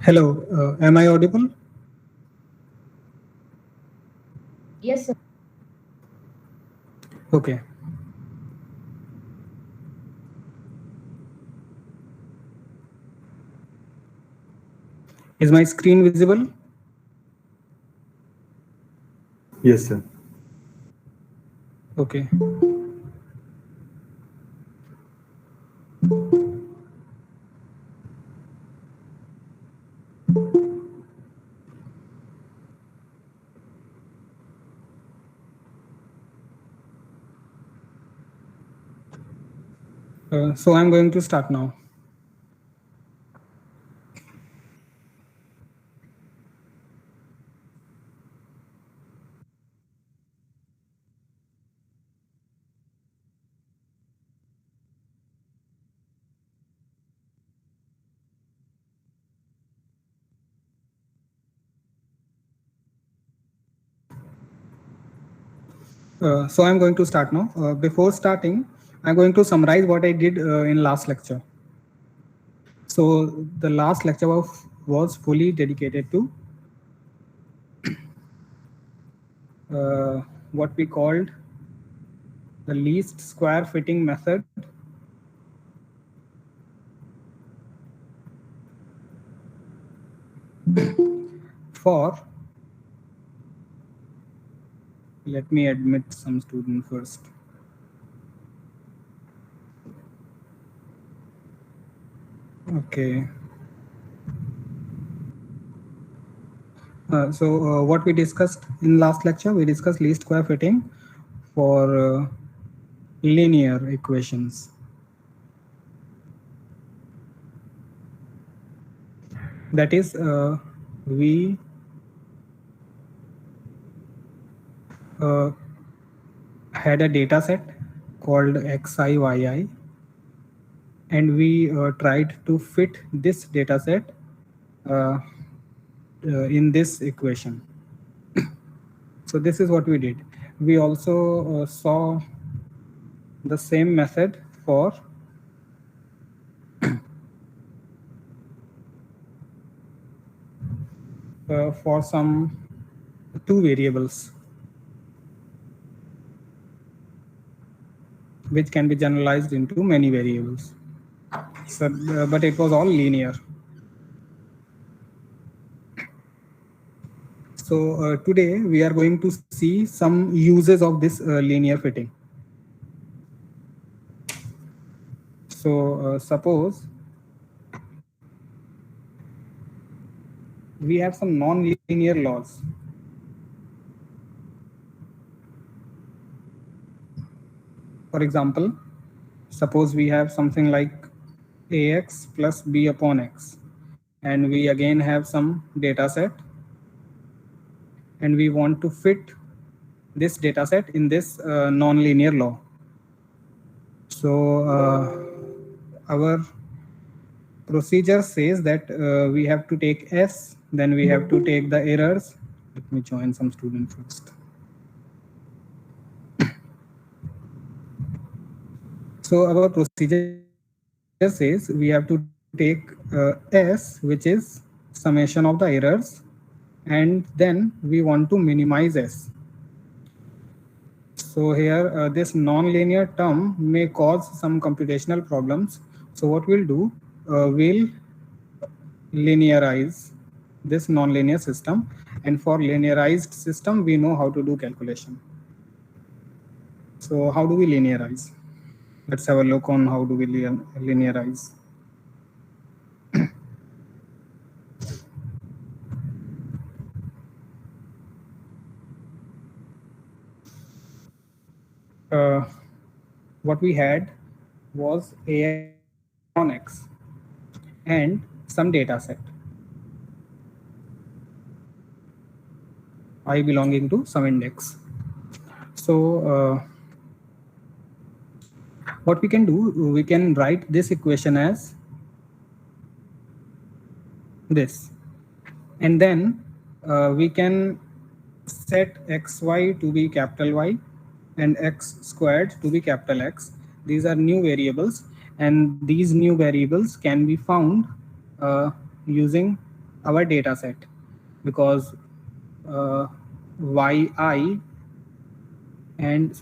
Hello, am I audible? Yes, sir. Okay. Is my screen visible? Yes, sir. Okay. So I'm going to start now. So I'm going to start now. Before starting, I'm going to summarize what I did in last lecture. So the last lecture was fully dedicated to uh, what we called the least square fitting method for, let me admit some student first. Okay. So what we discussed in last lecture, we discussed least square fitting for linear equations. That is, we uh, had a data set called XI, YI, and we tried to fit this data set uh, in this equation. So this is what we did. We also saw the same method for some two variables, which can be generalized into many variables. So, but it was all linear. So today we are going to see some uses of this linear fitting. So suppose we have some non-linear laws. For example, suppose we have something like ax plus b upon x, and we again have some data set, and we want to fit this data set in this non-linear law. So our procedure says that we have to take S, then we have to take the errors. Let me join some student first. So our procedure says we have to take S, which is summation of the errors, and then we want to minimize S. So here this non-linear term may cause some computational problems. So what we'll do, we'll linearize this non-linear system, and for linearized system we know how to do calculation. So how do we linearize? Let's have a look on how do we linearize. uh, what we had was ax upon x and some data set I belonging to some index. So what we can do, we can write this equation as this, and then we can set xy to be capital Y and x squared to be capital X. These are new variables, and these new variables can be found using our data set, because yi and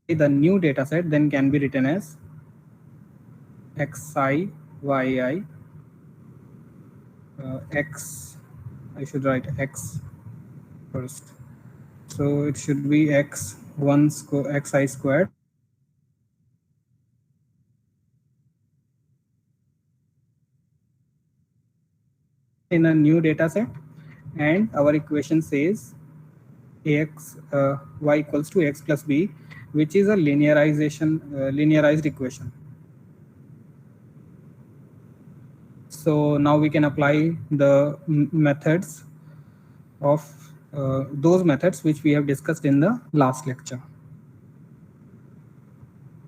the new data set then can be written as xi yi x. I should write x first. So it should be x1 xi squared in a new data set, and our equation says ax y equals to x plus b, which is a linearized equation. So now we can apply the methods of those methods which we have discussed in the last lecture.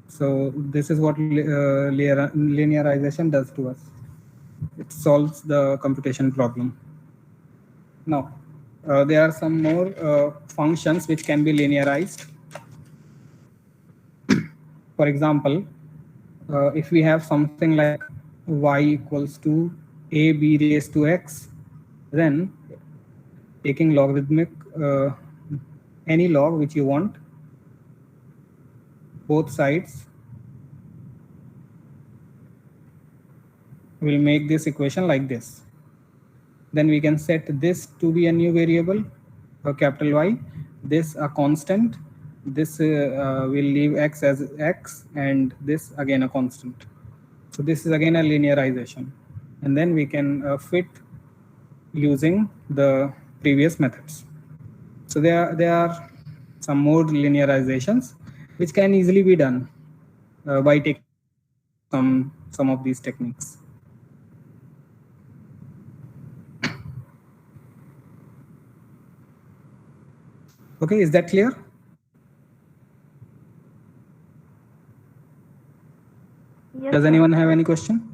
So this is what linearization does to us. It solves the computation problem. Now, there are some more functions which can be linearized. For example, if we have something like y equals to ab raised to x, then taking logarithmic any log which you want, both sides will make this equation like this. Then we can set this to be a new variable, capital Y, this a constant, this will leave x as x, and this again a constant. So this is again a linearization, and then we can fit using the previous methods. So there are some more linearizations which can easily be done by taking some of these techniques. Okay, is that clear? Yes, Does sir. anyone have any question?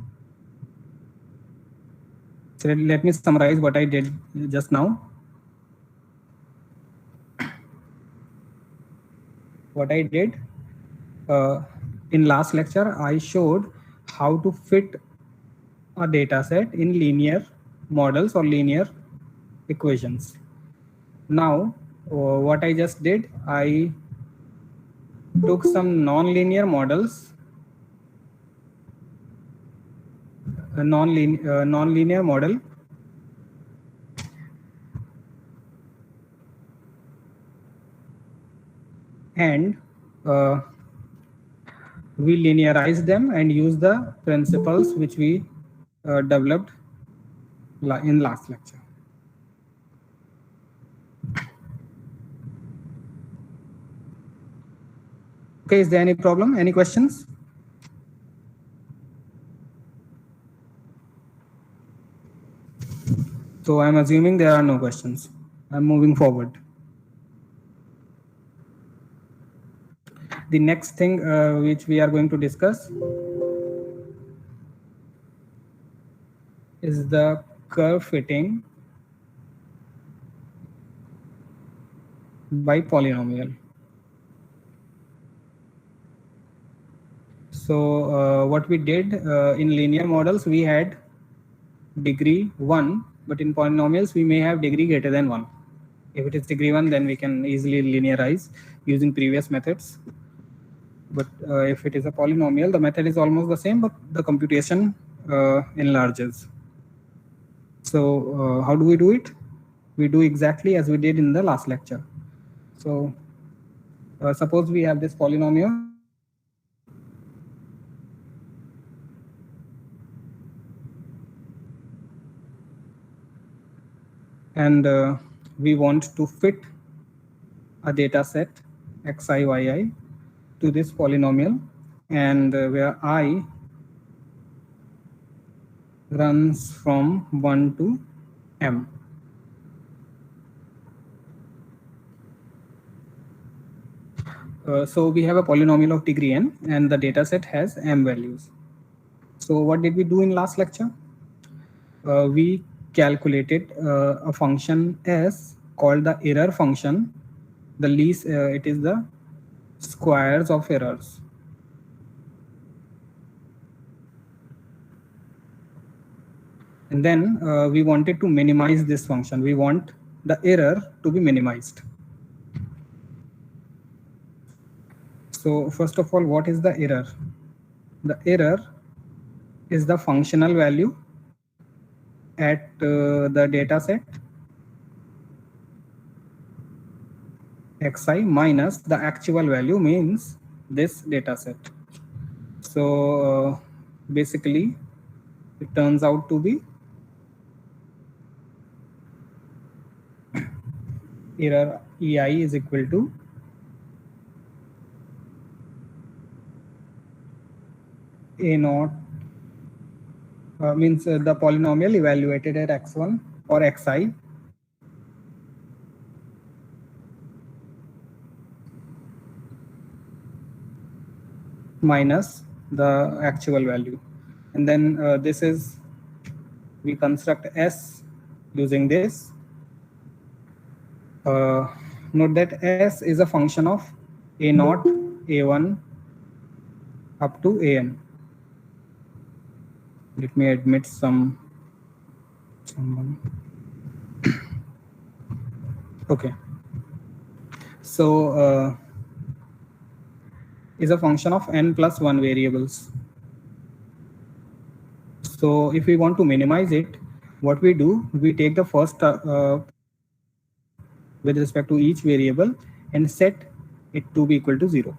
So let me summarize what I did just now. What I did in last lecture, I showed how to fit a data set in linear models or linear equations. Now, what I just did, I took some non-linear models, a non-linear model, and we linearize them and use the principles which we developed in last lecture. Okay, is there any problem? Any questions? So I'm assuming there are no questions. I'm moving forward. The next thing which we are going to discuss is the curve fitting by polynomial. So what we did in linear models, we had degree 1, but in polynomials we may have degree greater than 1. If it is degree 1, then we can easily linearize using previous methods. But if it is a polynomial, the method is almost the same, but the computation enlarges. So how do we do it? We do exactly as we did in the last lecture. So suppose we have this polynomial. And we want to fit a data set xi yi to this polynomial, and where I runs from 1 to m. So we have a polynomial of degree n, and the data set has m values. So what did we do in last lecture? We calculated a function s called the error function. The least it is the squares of errors. And then we wanted to minimize this function. We want the error to be minimized. So first of all, what is the error? The error is the functional value at the data set xi minus the actual value, means this data set. So basically it turns out to be error ei is equal to a naught means the polynomial evaluated at x1 or xi minus the actual value. And then this is, we construct S using this. Note that S is a function of a naught, a1 up to an. Let me admit someone. Okay. So is a function of n plus 1 variables. So if we want to minimize it, what we do, we take the first with respect to each variable and set it to be equal to 0.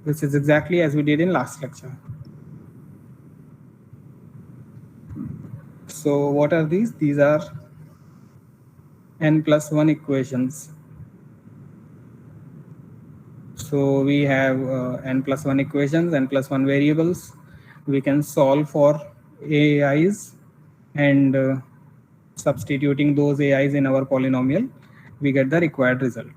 This is exactly as we did in last lecture. So what are these? These are n plus 1 equations. So we have n plus 1 equations, n plus 1 variables. We can solve for AIs, and substituting those AIs in our polynomial, we get the required result.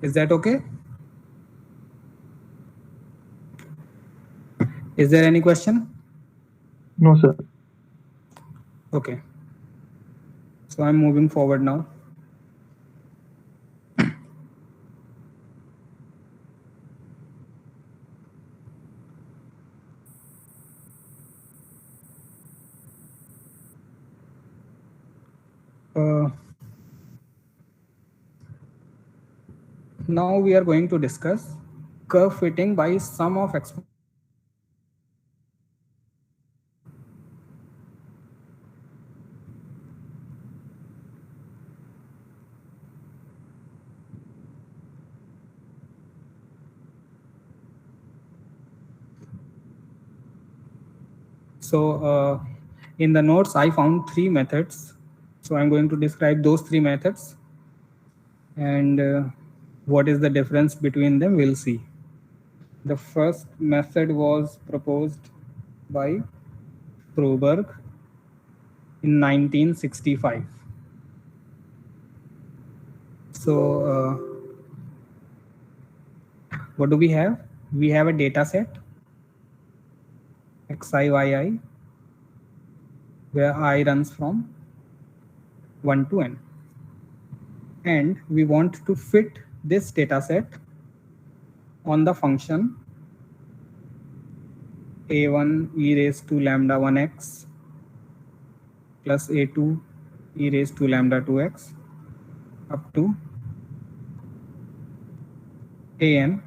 Is that okay? Is there any question? No, sir. Okay. So I'm moving forward now. Now we are going to discuss curve fitting by sum of exponents. So in the notes, I found 3 methods. So I'm going to describe those 3 methods, and what is the difference between them, we'll see. The first method was proposed by Froberg in 1965. So what do we have? We have a data set xi yi where I runs from 1 to n, and we want to fit this data set on the function a1 e raised to lambda 1x plus a2 e raised to lambda 2x up to an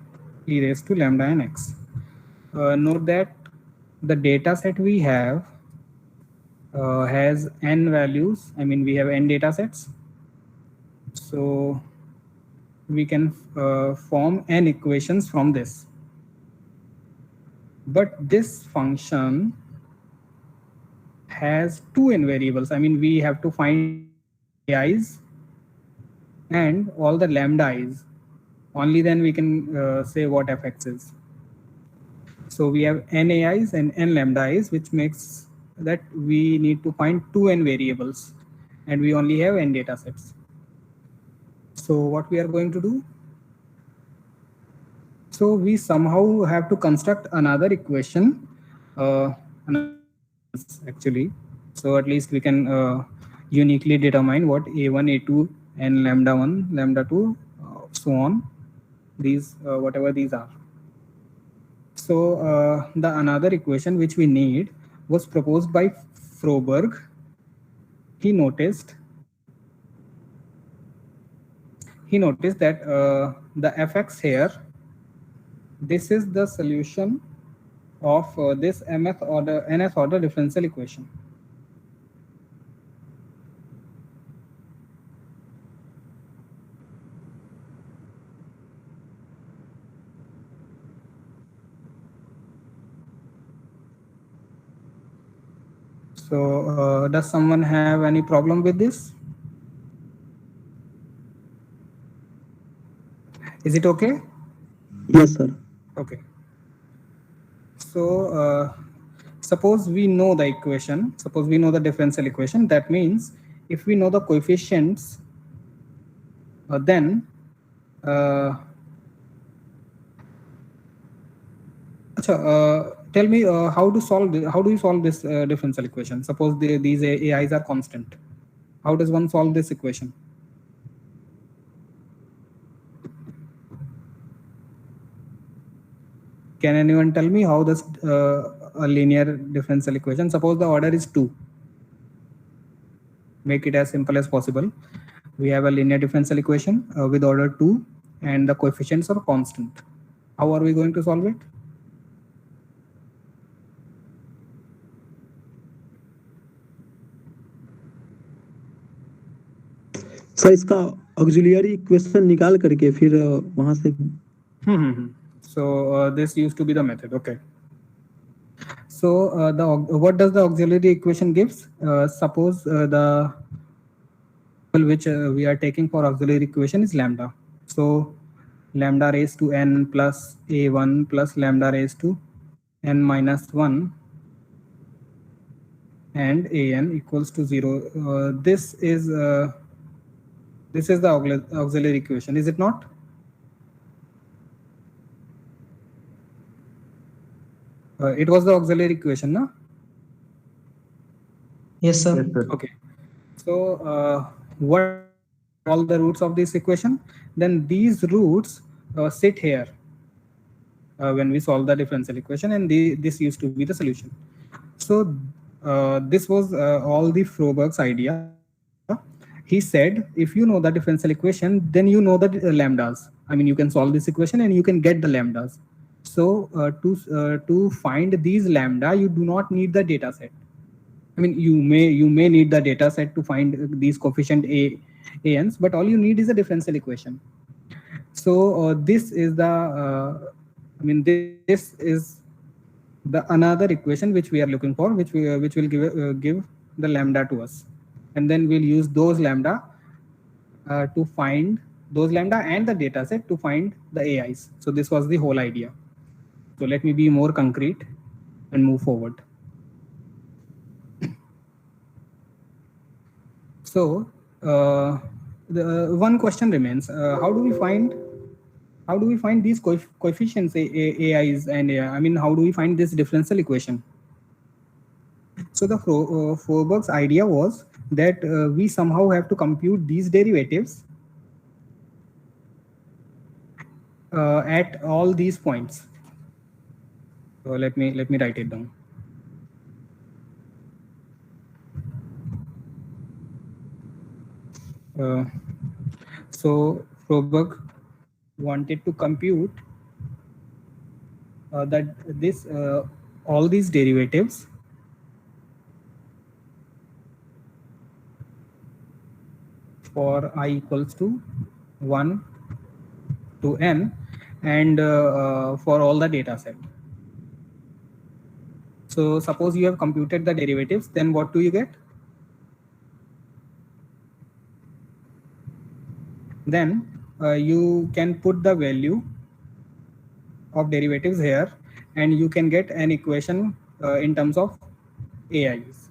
e raised to lambda n x. Note that the data set we have has n values. I mean, we have n data sets. So we can form n equations from this. But this function has 2 n variables. I mean, we have to find i's and all the lambda i's. Only then we can say what fx is. So we have n ai's and n lambda i's, which makes that we need to find 2 n variables, and we only have n data sets. So what we are going to do? So we somehow have to construct another equation, actually. So at least we can uniquely determine what a1, a2, and lambda 1, lambda 2, so on. These whatever these are. So the another equation which we need was proposed by Froberg. He noticed that the fx here, this is the solution of this nth order differential equation. So does someone have any problem with this? Is it okay? Yes, sir. Okay. So suppose we know the equation, suppose we know the differential equation. That means if we know the coefficients, then tell me how do you solve this differential equation? Suppose these AIs are constant. How does one solve this equation? Can anyone tell me how does a linear differential equation? Suppose the order is 2. Make it as simple as possible. We have a linear differential equation with order 2 and the coefficients are constant. How are we going to solve it? Sir इसका auxiliary equation निकाल करके फिर वहां से So this used to be the method. Okay. So what does the auxiliary equation gives? Suppose the which we are taking for auxiliary equation is lambda. So lambda raised to n plus a1 plus lambda raised to n minus 1 and an equals to 0. This is the auxiliary equation, is it not? It was the auxiliary equation, no? Yes, sir. Yes, sir. Okay. So what all the roots of this equation? Then these roots sit here when we solve the differential equation, and this used to be the solution. So this was all the Froberg's idea. He said, if you know the differential equation, then you know the lambdas. I mean, you can solve this equation and you can get the lambdas. So to find these lambda, you do not need the data set. I mean, you may need the data set to find these coefficient ans, but all you need is a differential equation. So this is the this is the another equation which we are looking for, which will give the lambda to us, and then we'll use those lambda to find those lambda and the data set to find the AIs. So this was the whole idea. So let me be more concrete and move forward. So the one question remains: how do we find these coefficients AIs and I mean, how do we find this differential equation? So the Froberg's idea was that we somehow have to compute these derivatives at all these points. So let me write it down. So Froberg wanted to compute that this all these derivatives for I equals to 1 to n, and for all the data set. So suppose you have computed the derivatives, then what do you get? Then you can put the value of derivatives here, and you can get an equation in terms of AIs.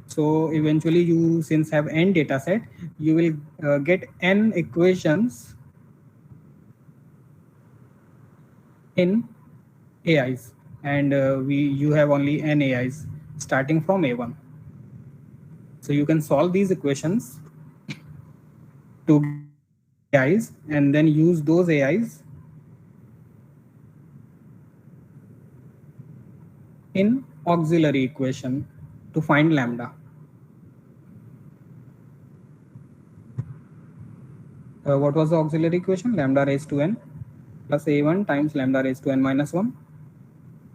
So eventually you, since have n data set, you will get n equations in AIs, and you have only n AIs starting from A1. So you can solve these equations to AIs and then use those AIs in auxiliary equation to find lambda. What was the auxiliary equation? Lambda raised to n plus a1 times lambda raised to n minus 1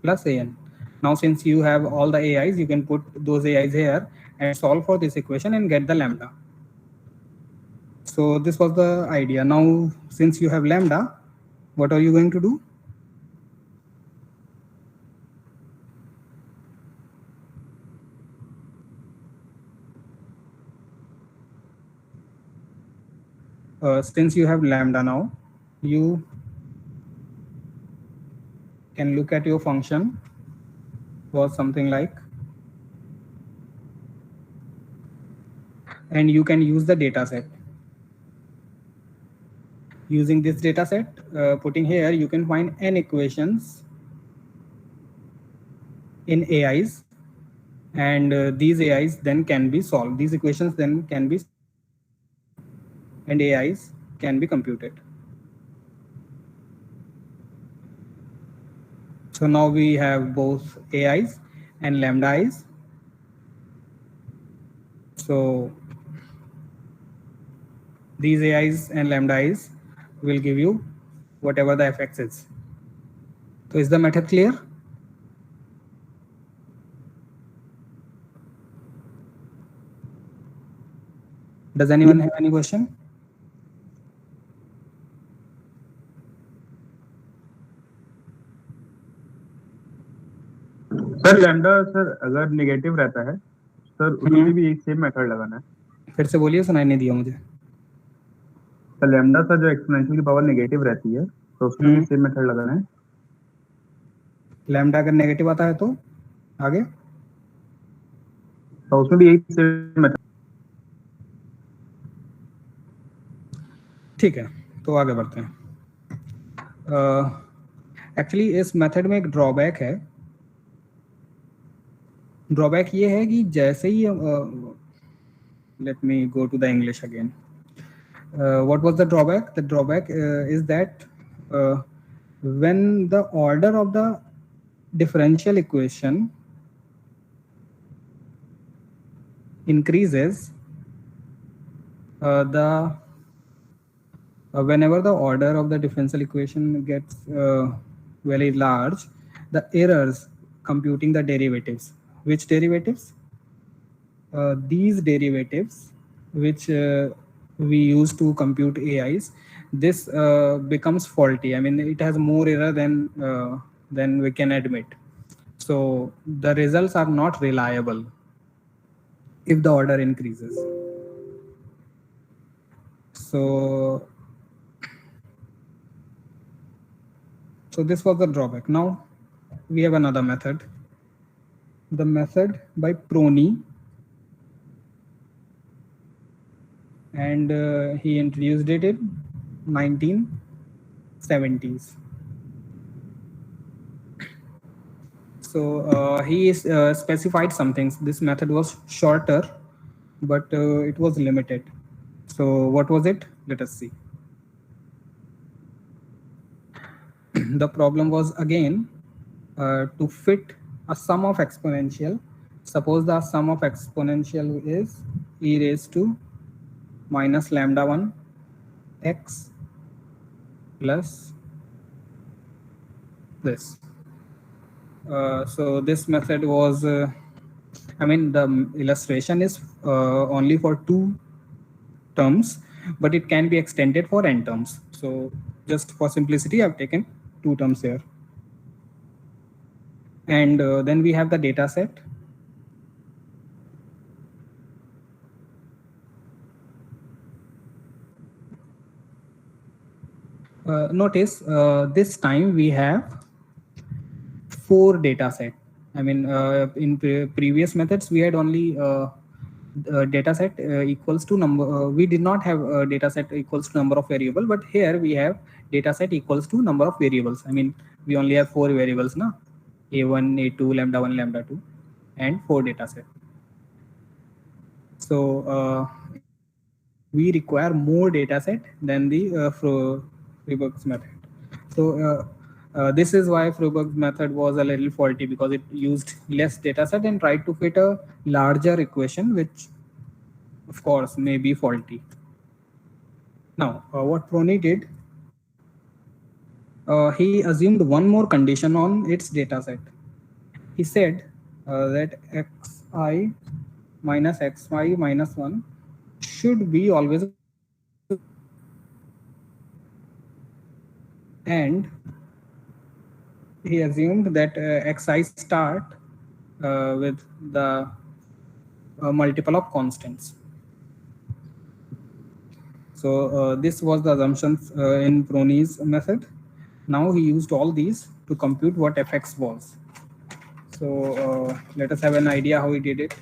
plus an. Now, since you have all the ai's, you can put those ai's here and solve for this equation and get the lambda. So this was the idea. Now, since you have lambda, what are you going to do? Since you have lambda now, you can look at your function was something like, and you can use the data set. Using this data set, putting here, you can find n equations in AIs, and these AIs then can be solved. These equations then can be, and AIs can be computed. So now we have both AIs and lambda i's. So these AIs and lambda i's will give you whatever the fx is. So is the method clear? Does anyone have any question? Sir lambda sir अगर negative रहता है sir उसके लिए भी एक same method लगाना है। फिर से बोलिए, सुनाई नहीं दिया मुझे। सर लैम्डा सर जो एक्सपोनेंशियल की पावर नेगेटिव रहती है तो उसमें भी सेम मेथड लगाना है। लैम्डा अगर नेगेटिव आता है तो आगे तो उसमें भी एक सेम मेथड। ठीक है, तो आगे बढ़ते हैं। एक्चुअली इस मेथड में एक ड्रॉबैक है। ड्रॉबैक ये है कि जैसे ही let me go to the English again. What was the drawback? The drawback is that when the order of the differential equation increases, whenever the order of the differential equation gets very large, the errors computing the derivatives. Which derivatives? These derivatives which we use to compute AIs, this becomes faulty. I mean, it has more error than we can admit. So the results are not reliable if the order increases. So this was the drawback. Now we have another method. The method by Prony, and he introduced it in 1970s. So he specified some things. This method was shorter, but it was limited. So what was it? Let us see. The problem was again to fit a sum of exponential. Suppose the sum of exponential is e raised to minus lambda 1 x plus this. So this method was, I mean, the illustration is only for 2 terms, but it can be extended for n terms. So just for simplicity, I've taken 2 terms here. And then we have the data set. Notice this time we have 4 data set. I mean, in previous methods, we had only data set equals to number. We did not have data set equals to number of variable, but here we have data set equals to number of variables. I mean, we only have 4 variables now, a1, a2, lambda 1, lambda 2, and 4 data set. So we require more data set than the Freiberg's method. So This is why Freiberg's method was a little faulty, because it used less data set and tried to fit a larger equation, which of course may be faulty. Now, what Prony did, he assumed one more condition on its data set. He said that xi minus xy minus 1 should be always, and he assumed that xi start with the multiple of constants. So this was the assumptions in Prony's method. Now he used all these to compute what fx was. So let us have an idea how he did it.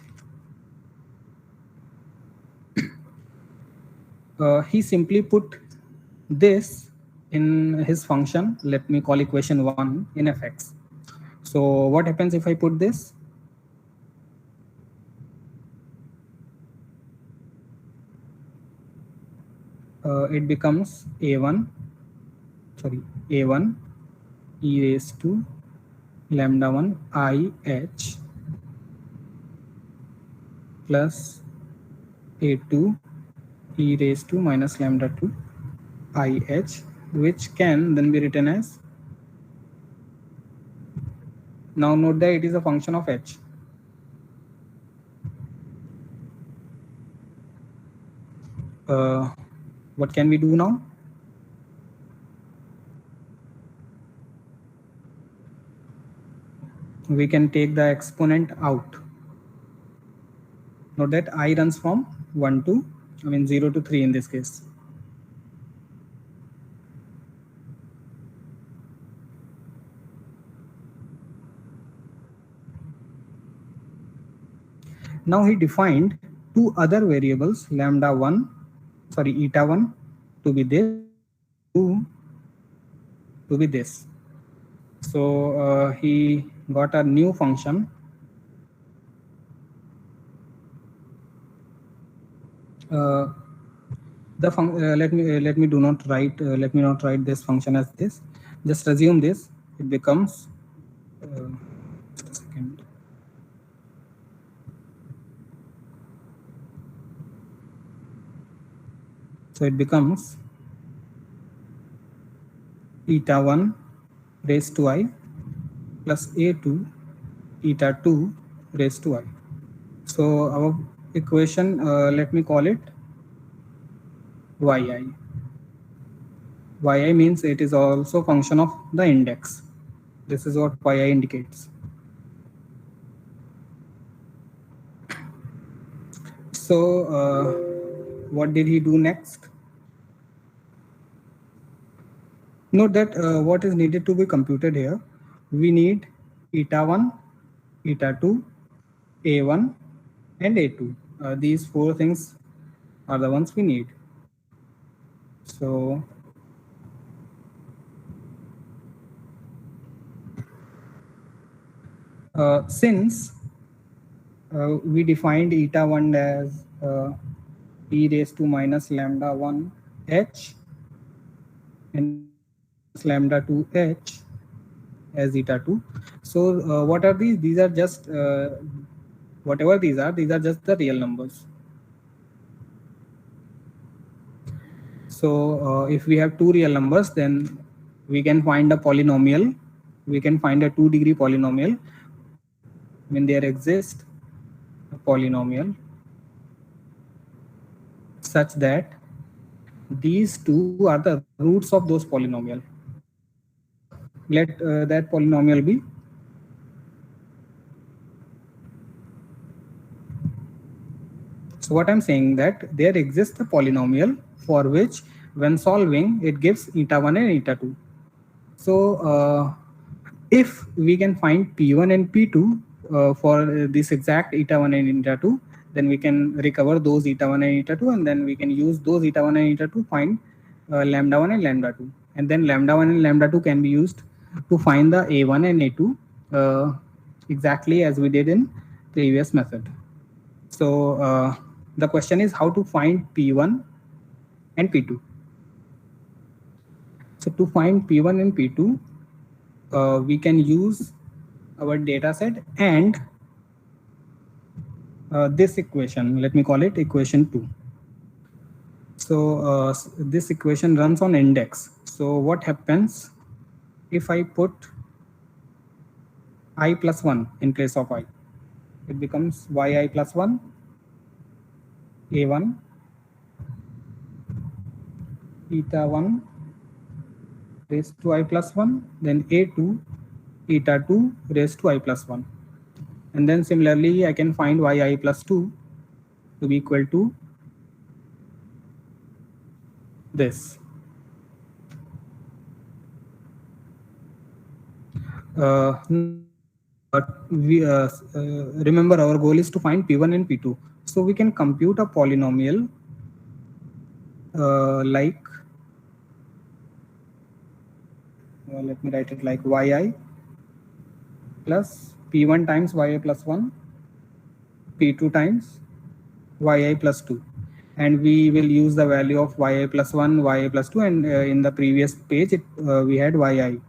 He simply put this in his function, let me call equation 1 in fx. So what happens if I put this? It becomes a1 e raised to lambda 1 I h plus a2 e raised to minus lambda 2 I h, which can then be written as, now note that it is a function of h. What can we do now? We can take the exponent out. Note that I runs from 1 to, 0 to 3 in this case. Now he defined two other variables, eta 1 to be this, 2 to be this. So he got a new function let me not write this function as this. Just assume this. It becomes just a second. So it becomes eta 1 raised to I plus a2 eta 2 raised to I. So our equation, let me call it yi. Yi means it is also function of the index. This is what yi indicates. So what did he do next? Note that what is needed to be computed here, we need eta 1, eta 2, a1 and a2. These four things are the ones we need. So since we defined eta 1 as e raised to minus lambda 1 h and lambda 2 h as eta 2. So what are these? These are just whatever these are just the real numbers. So if we have two real numbers, then we can find a polynomial. We can find a 2-degree polynomial when there exists a polynomial such that these two are the roots of those polynomial. Let that polynomial be so what I'm saying, that there exists a polynomial for which when solving it gives eta 1 and eta 2. So if we can find p1 and p2 for this exact eta 1 and eta 2, then we can recover those eta 1 and eta 2, and then we can use those eta 1 and eta 2 to find lambda 1 and lambda 2, and then lambda 1 and lambda 2 can be used to find the a1 and a2 exactly as we did in previous method. So the question is how to find p1 and p2. So to find p1 and p2, we can use our data set and this equation. Let me call it equation 2. So this equation runs on index. So what happens if I put I plus 1 in place of I? It becomes yi plus 1, a1, eta 1 raised to I plus 1, then a2, eta 2 raised to I plus 1. And then similarly, I can find yi plus 2 to be equal to this. Remember, our goal is to find P1 and P2. So we can compute a polynomial like, let me write it like yi plus P1 times yi plus 1, P2 times yi plus 2. And we will use the value of yi plus 1, yi plus 2, and in the previous page we had yi.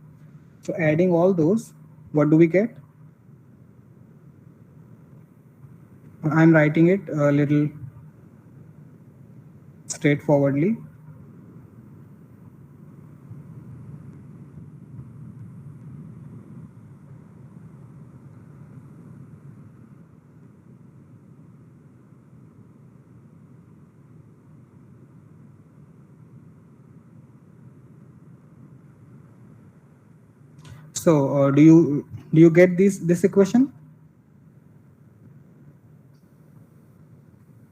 So adding all those, what do we get? I'm writing it a little straightforwardly. So do you get this equation?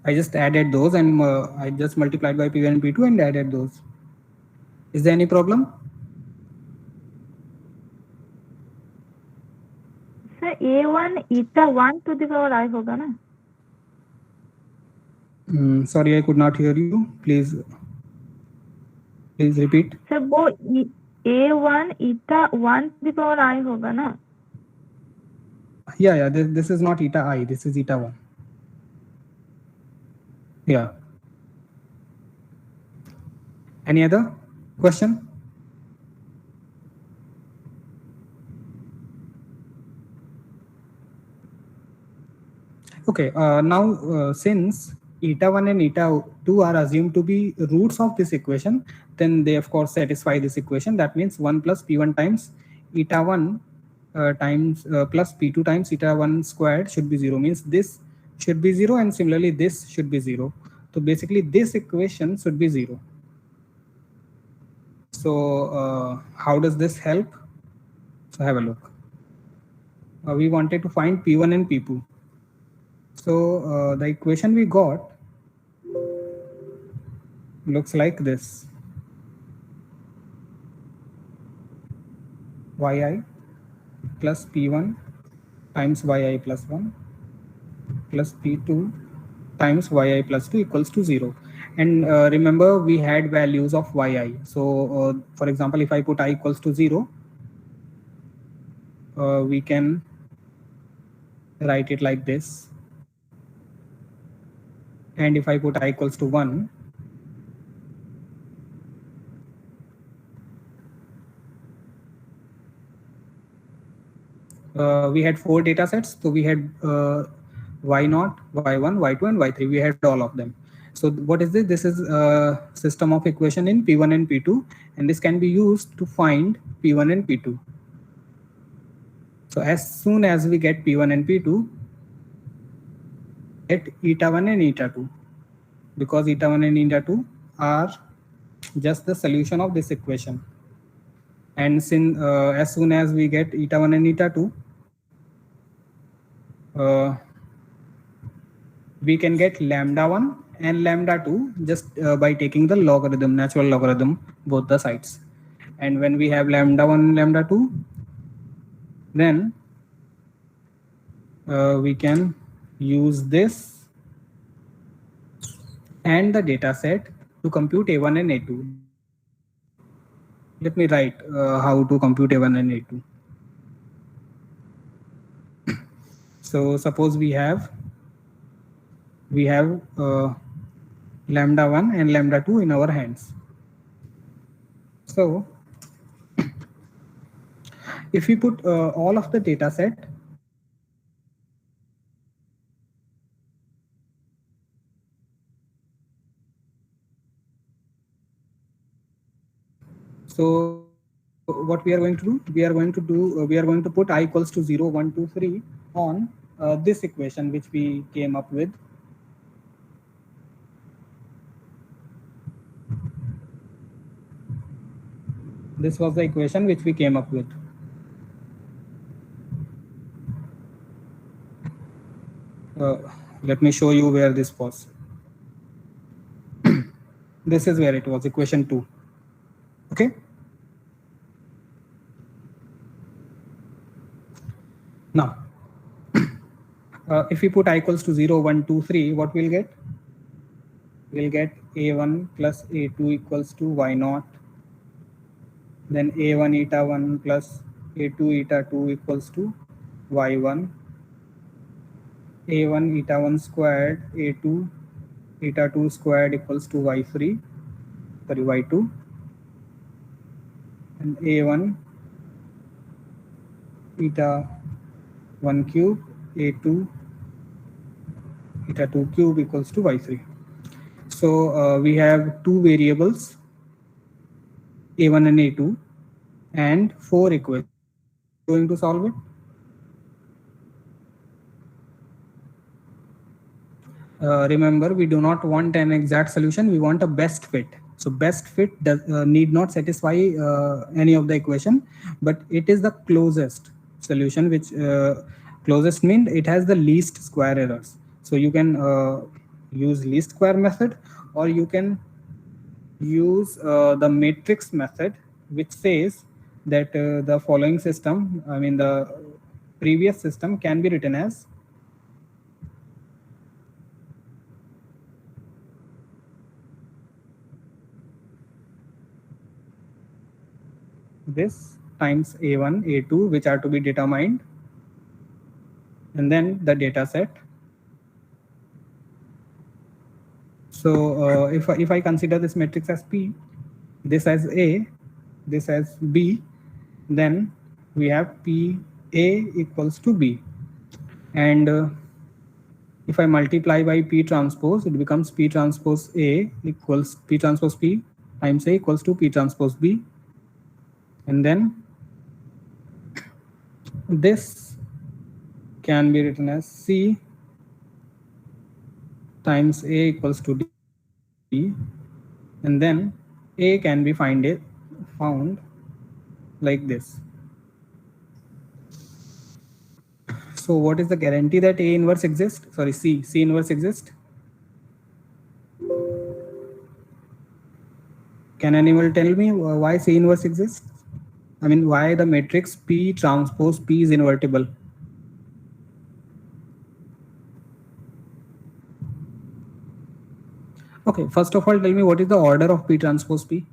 I just added those and I just multiplied by P1 and P2 and added those. Is there any problem? Sir a1 eta 1 to the power I होगा ना? Sorry, I could not hear you. Please repeat. Sir वो a1 eta 1 to the power I होगा ना? Yeah. This is not eta I. This is eta 1. Yeah. Any other question? Okay. Now, since eta 1 and eta 2 are assumed to be roots of this equation, then they of course satisfy this equation. That means 1 plus P1 times eta 1 times plus P2 times eta 1 squared should be 0. Means this should be 0, and similarly this should be 0. So basically this equation should be 0. So how does this help? So have a look. We wanted to find P1 and P2. So the equation we got looks like this. Yi plus P1 times yi plus 1 plus P2 times yi plus 2 equals to 0. And remember, we had values of yi. So for example, if I put I equals to 0, we can write it like this. And if I put I equals to 1, we had 4 data sets. So we had y0, y1, y2, and y3. We had all of them. So what is this? This is a system of equation in P1 and P2, and this can be used to find P1 and P2. So as soon as we get P1 and P2, get eta 1 and eta 2, because eta 1 and eta 2 are just the solution of this equation. And since as soon as we get eta 1 and eta 2, we can get lambda 1 and lambda 2 just by taking the logarithm, natural logarithm, both the sides. And when we have lambda 1 and lambda 2, then we can use this and the data set to compute A1 and A2. Let me write how to compute A1 and A2. So suppose we have lambda 1 and lambda 2 in our hands. So If we put all of the data set, so what we are going to do, we are going to put I equals to 0, 1, 2, 3 on this equation which we came up with. This was the equation which we came up with. Let me show you where this was. This is where it was, equation 2. Okay. Now, if we put I equals to 0, 1, 2, 3, what we'll get? We'll get A1 plus A2 equals to Y0. Then A1 eta 1 plus A2 eta 2 equals to Y1. A1 eta 1 squared, A2 eta 2 squared equals to Y3, sorry, Y2. And A1 eta 1 cube, A2 eta 2 cube equals to Y3. So we have two variables, A1 and A2, and 4 equations. Going to solve it? Remember, we do not want an exact solution, we want a best fit. So best fit does need not satisfy any of the equation, but it is the closest solution, which closest means it has the least square errors. So you can use least square method, or you can use the matrix method, which says that the following system, I mean the previous system, can be written as this times A1, A2, which are to be determined, and then the data set. So if I consider this matrix as P, this as A, this as B, then we have P A equals to B. And if I multiply by P transpose, it becomes P transpose A equals P transpose P times A equals to P transpose B. And then this can be written as C times A equals to D, and then A can be found like this. So what is the guarantee that A inverse exists? Sorry, C inverse exists? Can anyone tell me why C inverse exists? I mean, why the matrix P transpose P is invertible? Okay, first of all, tell me what is the order of P transpose P?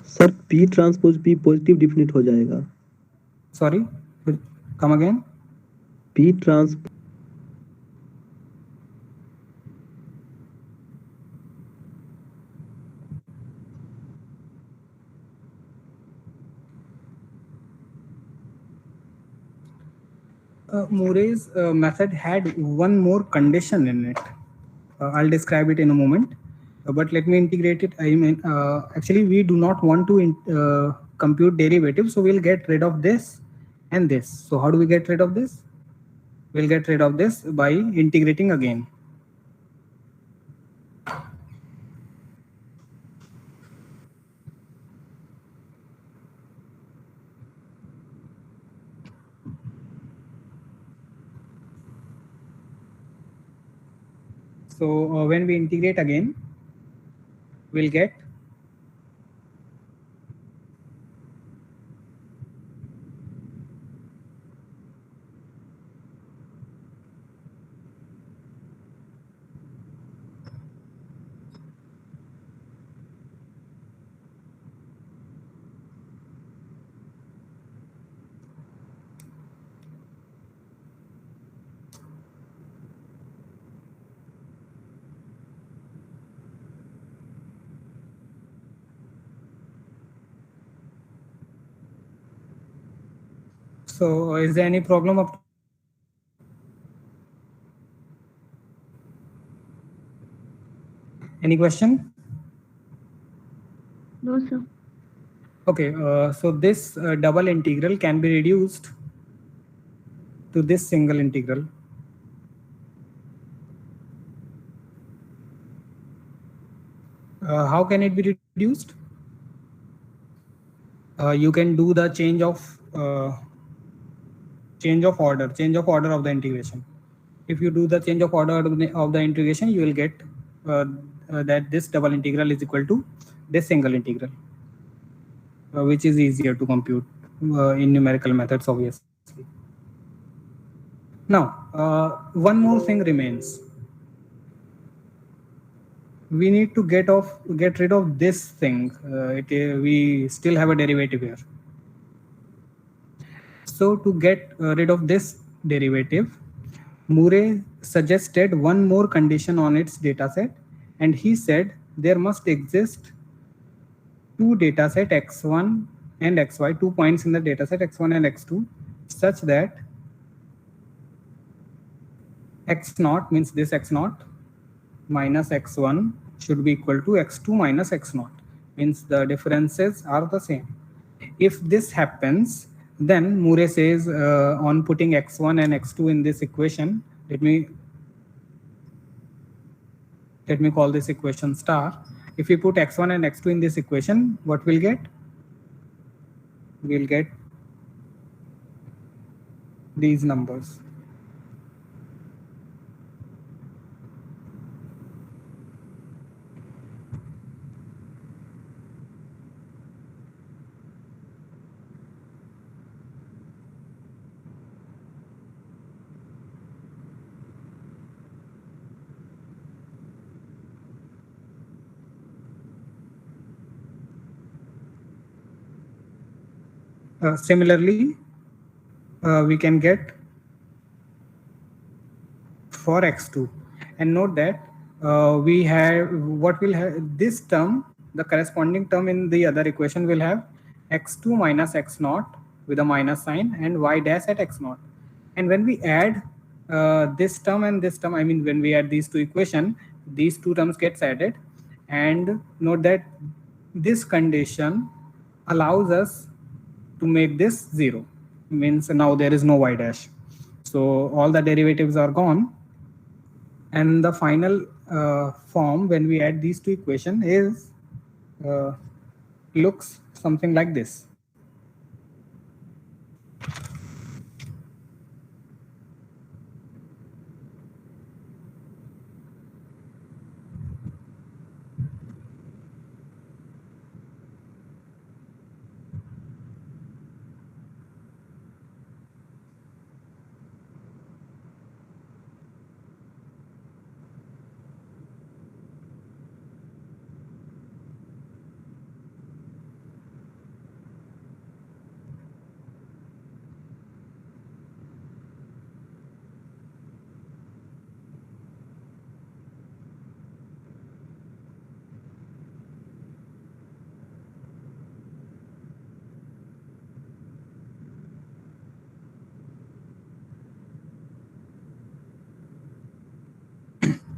Sir P transpose P positive definite हो जाएगा. Sorry, come again. P trans Murray's method had one more condition in it. I'll describe it in a moment, but let me integrate it. I mean, actually, we do not want to compute derivatives, so we'll get rid of this and this. So how do we get rid of this? We'll get rid of this by integrating again. So when we integrate again, we'll get So is there any problem up? Any question? No, sir. Okay, so this double integral can be reduced to this single integral. How can it be reduced? You can do the change of order of the integration. If you do the change of order of the integration, you will get that this double integral is equal to this single integral, which is easier to compute in numerical methods, obviously. Now, one more thing remains. We need to get rid of this thing. We still have a derivative here. So to get rid of this derivative, Murray suggested one more condition on its dataset, and he said there must exist two dataset x1 and xy, 2 points in the dataset x1 and x2, such that x0 means this x0 minus x1 should be equal to x2 minus x0, means the differences are the same. If this happens, then Murray says on putting x1 and x2 in this equation, let me call this equation star. If we put x1 and x2 in this equation, what we'll get? We'll get these numbers. Similarly, we can get for x2, and note that we have this term, the corresponding term in the other equation will have x2 minus x0 with a minus sign and y dash at x0. And when we add this term and this term, I mean when we add these two equations, these two terms gets added, and note that this condition allows us to make this 0, means now there is no y dash. So all the derivatives are gone, and the final form when we add these two equations is looks something like this.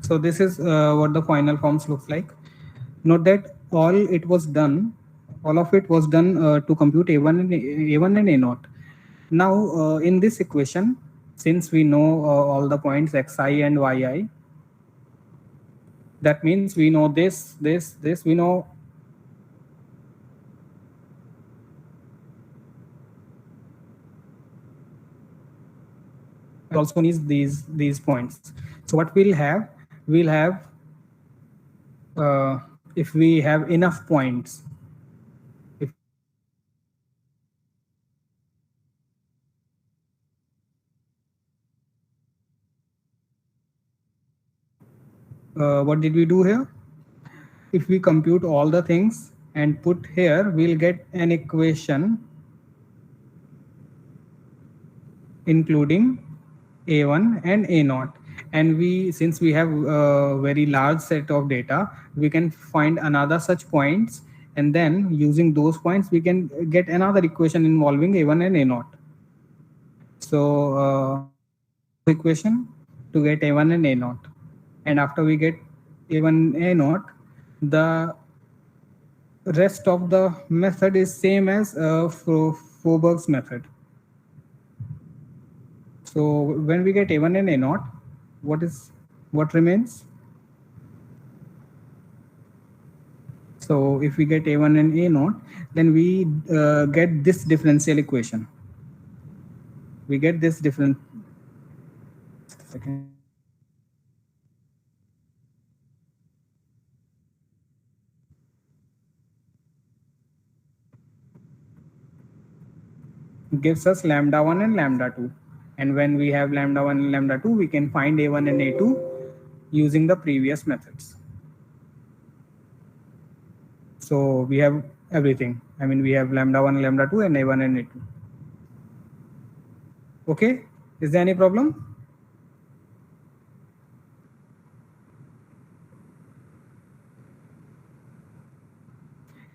So this is what the final forms looks like. Note that all of it was done to compute A1 and A0. Now in this equation, since we know all the points xi and yi, that means we know this, we know also needs these points. So what we'll have if we have enough points, what did we do here? If we compute all the things and put here, we'll get an equation including A1 and A0. And since we have a very large set of data, we can find another such points, and then using those points we can get another equation involving A1 and A0. So equation to get a1 and a0, and after we get a1 a0, the rest of the method is same as Froberg's method. So when we get a1 and a0, what remains? So if we get a1 and a0, then we get this differential equation. We get this different. Second. Gives us lambda 1 and lambda 2. And when we have lambda 1 and lambda 2, we can find a1 and a2 using the previous methods. So we have everything. I mean, we have lambda 1, lambda 2, and a1 and a2. Okay, is there any problem?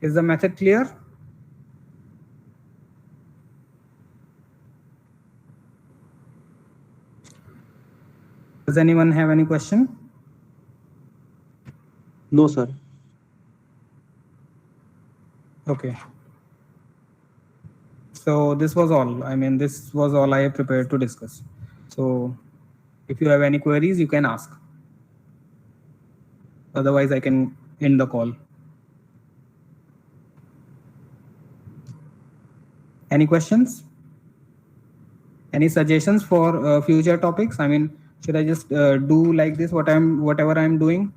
Is the method clear? Does anyone have any question? No, sir. Okay. So this was all. I mean, this was all I have prepared to discuss. So if you have any queries, you can ask. Otherwise, I can end the call. Any questions? Any suggestions for future topics? I mean, should I just do like this, whatever I'm doing?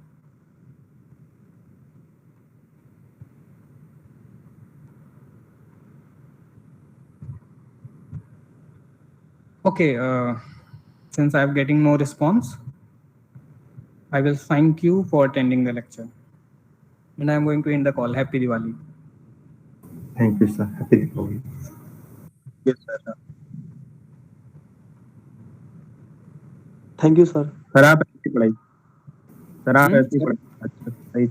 Okay, since I'm getting no response, I will thank you for attending the lecture. And I'm going to end the call. Happy Diwali. Thank you, sir. Happy Diwali. Yes, sir. Thank you sir. Sir आप ऐसी पढ़ाई. Sir आप ऐसी पढ़ाई. अच्छा, सही.